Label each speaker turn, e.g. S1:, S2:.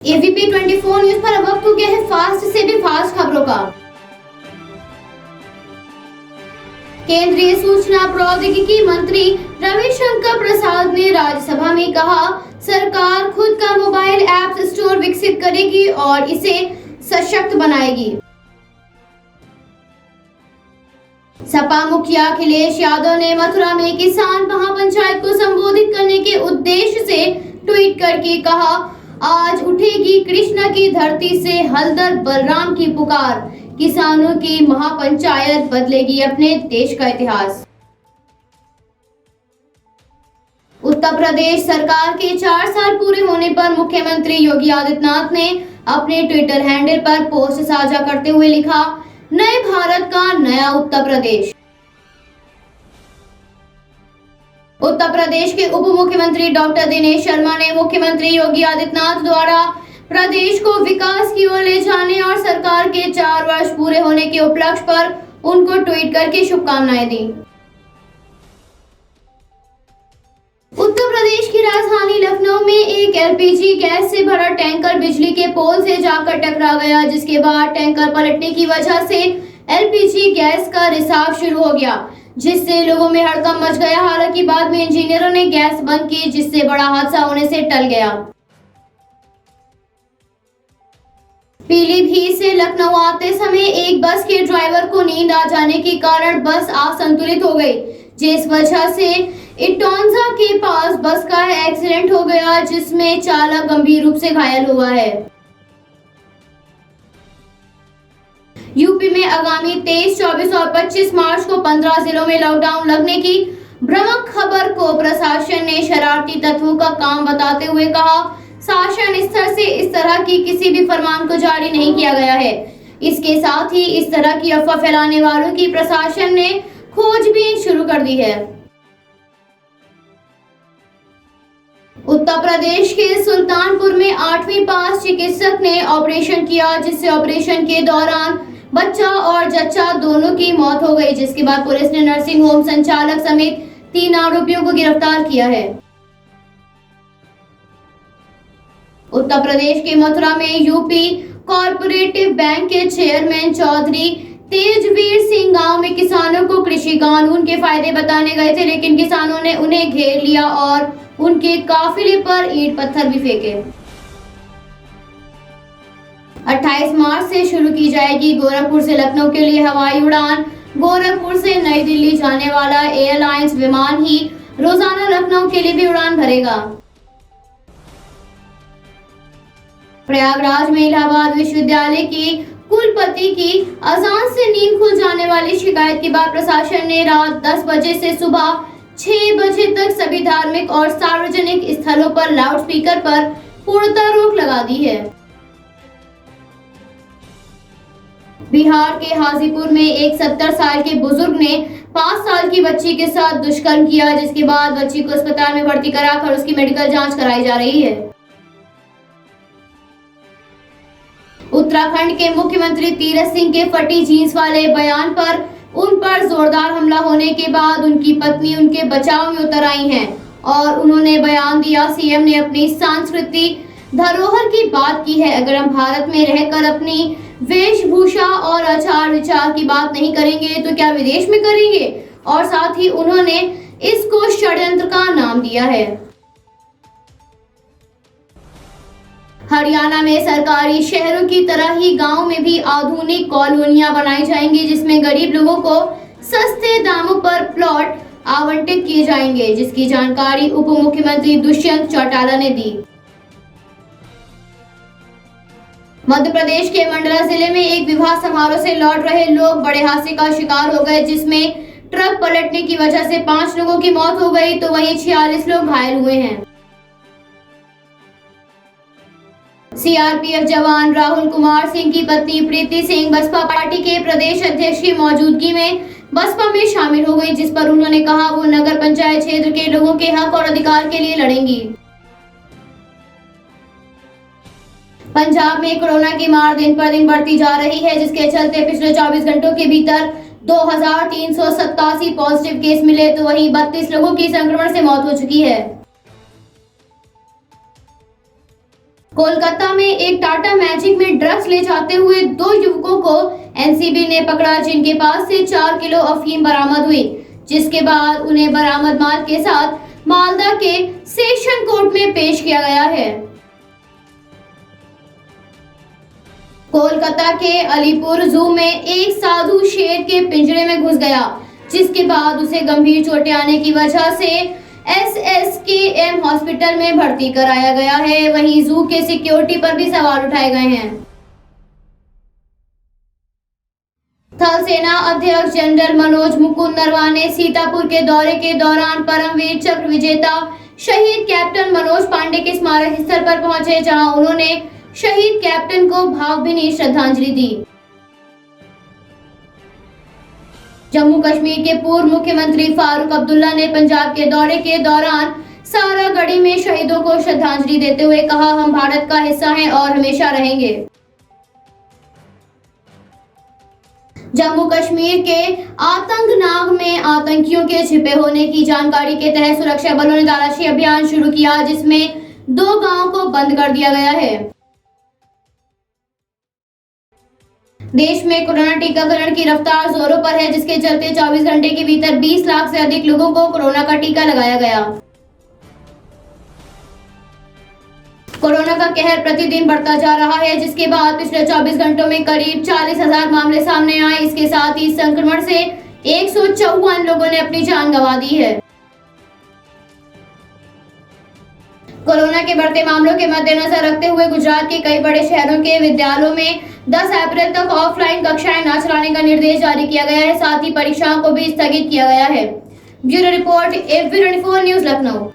S1: ABP 24 news पर अब वक्त हो गया है फास्ट से भी फास्ट खबरों का। केंद्रीय सूचना प्रौद्योगिकी मंत्री रविशंकर प्रसाद ने राज्यसभा में कहा, सरकार खुद का मोबाइल ऐप स्टोर विकसित करेगी और इसे सशक्त बनाएगी। सपा मुखिया अखिलेश यादव ने मथुरा में किसान महापंचायत को संबोधित करने के उद्देश्य से ट्वीट करके कहा, आज उठेगी कृष्णा की धरती से हलदर बलराम की पुकार, किसानों की महापंचायत बदलेगी अपने देश का इतिहास। उत्तर प्रदेश सरकार के 4 साल पूरे होने पर मुख्यमंत्री योगी आदित्यनाथ ने अपने ट्विटर हैंडल पर पोस्ट साझा करते हुए लिखा, नए भारत का नया उत्तर प्रदेश। उत्तर प्रदेश के उप मुख्यमंत्री डॉक्टर दिनेश शर्मा ने मुख्यमंत्री योगी आदित्यनाथ द्वारा प्रदेश को विकास की ओर ले जाने और सरकार के 4 वर्ष पूरे होने के उपलक्ष्य पर उनको ट्वीट करके शुभकामनाएं दी। उत्तर प्रदेश की राजधानी लखनऊ में एक एलपीजी गैस से भरा टैंकर बिजली के पोल से जाकर टकरा गया, जिसके बाद टैंकर पलटने की वजह से एलपीजी गैस का रिसाव शुरू हो गया, जिससे लोगों में हड़कंप मच गया। हालांकि बाद में इंजीनियरों ने गैस बंद की, जिससे बड़ा हादसा होने से टल गया। पीलीभीत से लखनऊ आते समय एक बस के ड्राइवर को नींद आ जाने के कारण बस असंतुलित हो गई, जिस वजह से इटौंजा के पास बस का एक्सीडेंट हो गया, जिसमें चालक गंभीर रूप से घायल हुआ है। यूपी में आगामी 23, 24 और 25 मार्च को 15 जिलों में लॉकडाउन लगने की भ्रामक खबर को प्रशासन ने शरारती तत्वों का काम बताते हुए कहा, शासन स्तर से इस तरह की किसी भी फरमान को जारी नहीं किया गया है। इसके साथ ही इस तरह की अफवाह फैलाने वालों की प्रशासन ने खोजबीन शुरू कर दी है। उत्तर प्रदेश के सुल्तानपुर में 8वीं पास चिकित्सक ने ऑपरेशन किया, जिससे ऑपरेशन के दौरान बच्चा और जच्चा दोनों की मौत हो गई, जिसके बाद पुलिस ने नर्सिंग होम संचालक समेत 3 आरोपियों को गिरफ्तार किया है। उत्तर प्रदेश के मथुरा में यूपी कोऑपरेटिव बैंक के चेयरमैन चौधरी तेजवीर सिंह गांव में किसानों को कृषि कानून के फायदे बताने गए थे, लेकिन किसानों ने उन्हें घेर लिया और उनके काफिले पर ईंट पत्थर भी फेंके। 28 मार्च से शुरू की जाएगी गोरखपुर से लखनऊ के लिए हवाई उड़ान। गोरखपुर से नई दिल्ली जाने वाला एयरलाइंस विमान ही रोजाना लखनऊ के लिए भी उड़ान भरेगा। प्रयागराज में इलाहाबाद विश्वविद्यालय की कुलपति की अजान से नींद खुल जाने वाली शिकायत के बाद प्रशासन ने रात 10 बजे से सुबह 6 बजे तक सभी धार्मिक और सार्वजनिक स्थलों पर लाउडस्पीकर पर पूर्णतः रोक लगा दी है। बिहार के हाजीपुर में एक 70 साल के बुजुर्ग ने 5 साल की बच्ची के साथ दुष्कर्म किया, जिसके बाद बच्ची को अस्पताल में भर्ती कराकर उसकी मेडिकल जांच कराई जा रही है। उत्तराखंड के मुख्यमंत्री तीरथ सिंह के फटी जींस वाले बयान पर उन पर जोरदार हमला होने के बाद उनकी पत्नी उनके बचाव में उतर आई हैं और उन्होंने बयान दिया, सीएम ने अपनी सांस्कृतिक धरोहर की बात की है। अगर हम भारत में रहकर अपनी वेशभूषा और आचार विचार की बात नहीं करेंगे तो क्या विदेश में करेंगे। और साथ ही उन्होंने इसको षड्यंत्र का नाम दिया है। हरियाणा में सरकारी शहरों की तरह ही गांव में भी आधुनिक कॉलोनियां बनाई जाएंगी, जिसमें गरीब लोगों को सस्ते दामों पर प्लॉट आवंटित किए जाएंगे, जिसकी जानकारी उप मुख्यमंत्री दुष्यंत चौटाला ने दी। मध्य प्रदेश के मंडला जिले में एक विवाह समारोह से लौट रहे लोग बड़े हादसे का शिकार हो गए, जिसमें ट्रक पलटने की वजह से 5 लोगों की मौत हो गई तो वहीं 46 लोग घायल हुए हैं। सीआरपीएफ जवान राहुल कुमार सिंह की पत्नी प्रीति सिंह बसपा पार्टी के प्रदेश अध्यक्ष की मौजूदगी में बसपा में शामिल हो गई, जिस पर उन्होंने कहा वो नगर पंचायत क्षेत्र के लोगों के हक और अधिकार के लिए लड़ेंगी। पंजाब में कोरोना की मार दिन पर दिन बढ़ती जा रही है, जिसके चलते पिछले 24 घंटों के भीतर 2387 पॉजिटिव केस मिले तो वहीं 32 लोगों की संक्रमण से मौत हो चुकी है। कोलकाता में एक टाटा मैजिक में ड्रग्स ले जाते हुए 2 युवकों को एनसीबी ने पकड़ा, जिनके पास से 4 किलो अफीम बरामद हुई, जिसके बाद उन्हें बरामद माल के साथ मालदा के सेशन कोर्ट में पेश किया गया है। कोलकाता के अलीपुर जू में एक साधु शेर के पिंजरे में घुस गया, जिसके बाद उसे गंभीर चोटें आने की वजह से एसएसकेएम हॉस्पिटल में भर्ती कराया गया है। वहीं जू के सिक्योरिटी पर भी सवाल उठाए गए हैं। थल सेना अध्यक्ष जनरल मनोज मुकुंद नरवाने सीतापुर के दौरे के दौरान परमवीर चक्र विजेता शहीद कैप्टन मनोज पांडे के स्मारक स्थल पर पहुंचे, जहां उन्होंने शहीद कैप्टन को भावभीनी श्रद्धांजलि दी। जम्मू कश्मीर के पूर्व मुख्यमंत्री फारूक अब्दुल्ला ने पंजाब के दौरे के दौरान सारागढ़ी में शहीदों को श्रद्धांजलि देते हुए कहा, हम भारत का हिस्सा हैं और हमेशा रहेंगे। जम्मू कश्मीर के आतंकनाग में आतंकियों के छिपे होने की जानकारी के तहत सुरक्षा बलों ने तलाशी अभियान शुरू किया, जिसमें 2 गांवों को बंद कर दिया गया है। देश में कोरोना टीकाकरण की रफ्तार जोरों पर है, जिसके चलते 24 घंटे के भीतर 20 लाख से अधिक लोगों को कोरोना का टीका लगाया गया। कोरोना का कहर प्रतिदिन बढ़ता जा रहा है, जिसके बाद पिछले 24 घंटों में करीब 40,000 मामले सामने आए। इसके साथ ही संक्रमण से 154 लोगों ने अपनी जान गंवा दी है। कोरोना के बढ़ते मामलों के मद्देनजर रखते हुए गुजरात के कई बड़े शहरों के विद्यालयों में 10 अप्रैल तक ऑफलाइन कक्षाएं न चलाने का निर्देश जारी किया गया है। साथ ही परीक्षाओं को भी स्थगित किया गया है। Bureau report, AFP24 news, Lucknow.